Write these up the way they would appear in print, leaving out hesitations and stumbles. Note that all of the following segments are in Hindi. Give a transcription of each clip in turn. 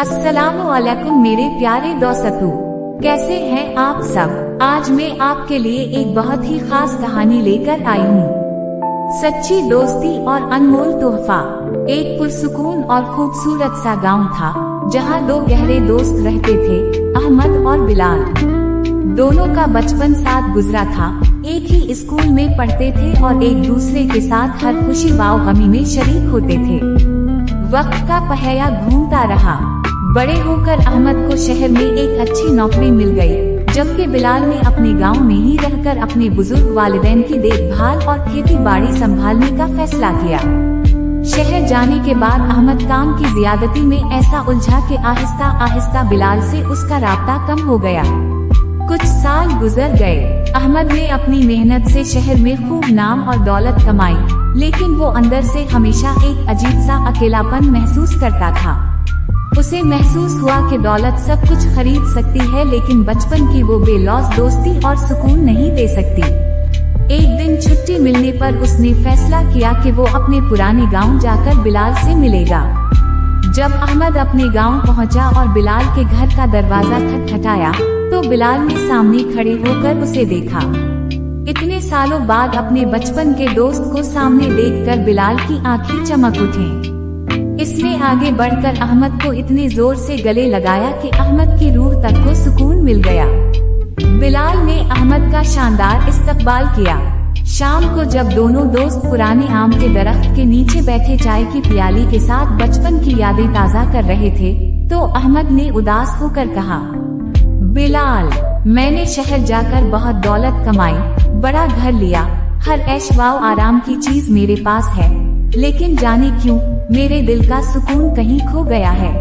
अस्सलामुअलैकुम मेरे प्यारे दोस्तों, कैसे हैं आप सब। आज मैं आपके लिए एक बहुत ही खास कहानी लेकर आई हूँ। सच्ची दोस्ती और अनमोल तोहफा। एक पुरसुकून और खूबसूरत सा गांव था जहां दो गहरे दोस्त रहते थे, अहमद और बिलाल। दोनों का बचपन साथ गुजरा था, एक ही स्कूल में पढ़ते थे और एक दूसरे के साथ हर खुशी व गमी में शरीक होते थे। वक्त का पहिया घूमता रहा। बड़े होकर अहमद को शहर में एक अच्छी नौकरी मिल गई, जबकि बिलाल ने अपने गांव में ही रहकर अपने बुजुर्ग वालिदैन की देखभाल और खेती बाड़ी संभालने का फैसला किया। शहर जाने के बाद अहमद काम की ज्यादती में ऐसा उलझा कि आहिस्ता आहिस्ता बिलाल से उसका राब्ता कम हो गया। कुछ साल गुजर गए। अहमद ने अपनी मेहनत से शहर में खूब नाम और दौलत कमाई, लेकिन वो अंदर से हमेशा एक अजीब सा अकेलापन महसूस करता था। उसे महसूस हुआ कि दौलत सब कुछ खरीद सकती है, लेकिन बचपन की वो बेलौस दोस्ती और सुकून नहीं दे सकती। एक दिन छुट्टी मिलने पर उसने फैसला किया कि वो अपने पुराने गांव जाकर बिलाल से मिलेगा। जब अहमद अपने गांव पहुंचा और बिलाल के घर का दरवाजा खटखटाया, तो बिलाल ने सामने खड़े होकर उसे देखा। इतने सालों बाद अपने बचपन के दोस्त को सामने देखकर बिलाल की आंखें चमक उठीं। इसने आगे बढ़कर अहमद को इतने जोर से गले लगाया कि अहमद की रूह तक को सुकून मिल गया। बिलाल ने अहमद का शानदार इस्तकबाल किया। शाम को जब दोनों दोस्त पुराने आम के दरख्त के नीचे बैठे चाय की प्याली के साथ बचपन की यादें ताज़ा कर रहे थे, तो अहमद ने उदास होकर कहा, बिलाल, मैंने शहर जाकर बहुत दौलत कमाई, बड़ा घर लिया, हर ऐश व आराम की चीज मेरे पास है, लेकिन जाने क्यों मेरे दिल का सुकून कहीं खो गया है।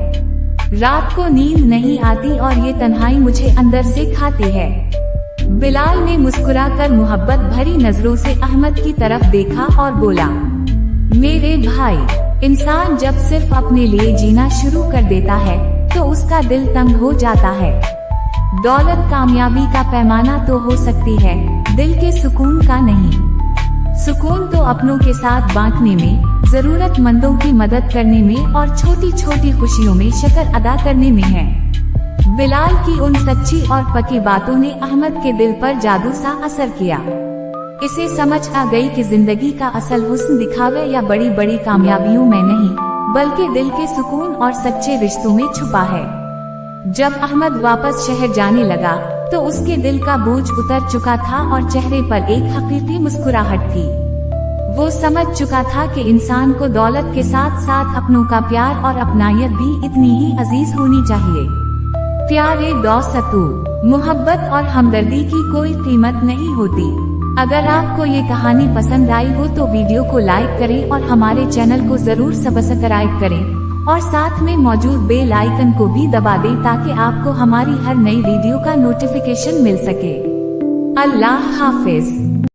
रात को नींद नहीं आती और ये तन्हाई मुझे अंदर से खाती है। बिलाल ने मुस्कुराकर मोहब्बत भरी नजरों से अहमद की तरफ देखा और बोला, मेरे भाई, इंसान जब सिर्फ अपने लिए जीना शुरू कर देता है तो उसका दिल तंग हो जाता है। दौलत कामयाबी का पैमाना तो हो सकती है, दिल के सुकून का नहीं। सुकून तो अपनों के साथ बांटने में, जरूरतमंदों की मदद करने में और छोटी छोटी खुशियों में शक्र अदा करने में है। बिलाल की उन सच्ची और पक्की बातों ने अहमद के दिल पर जादू सा असर किया। इसे समझ आ गई कि जिंदगी का असल हुस्न दिखावे या बड़ी बड़ी कामयाबियों में नहीं, बल्कि दिल के सुकून और सच्चे रिश्तों में छुपा है। जब अहमद वापस शहर जाने लगा, तो उसके दिल का बोझ उतर चुका था और चेहरे पर एक हकीकी मुस्कुराहट थी। वो समझ चुका था कि इंसान को दौलत के साथ साथ अपनों का प्यार और अपनायत भी इतनी ही अजीज होनी चाहिए। प्यारे दोस्तों, मोहब्बत और हमदर्दी की कोई कीमत नहीं होती। अगर आपको ये कहानी पसंद आई हो तो वीडियो को लाइक करें और हमारे चैनल को जरूर सब्सक्राइब करें और साथ में मौजूद बेल आइकन को भी दबा दें ताकि आपको हमारी हर नई वीडियो का नोटिफिकेशन मिल सके। अल्लाह हाफिज।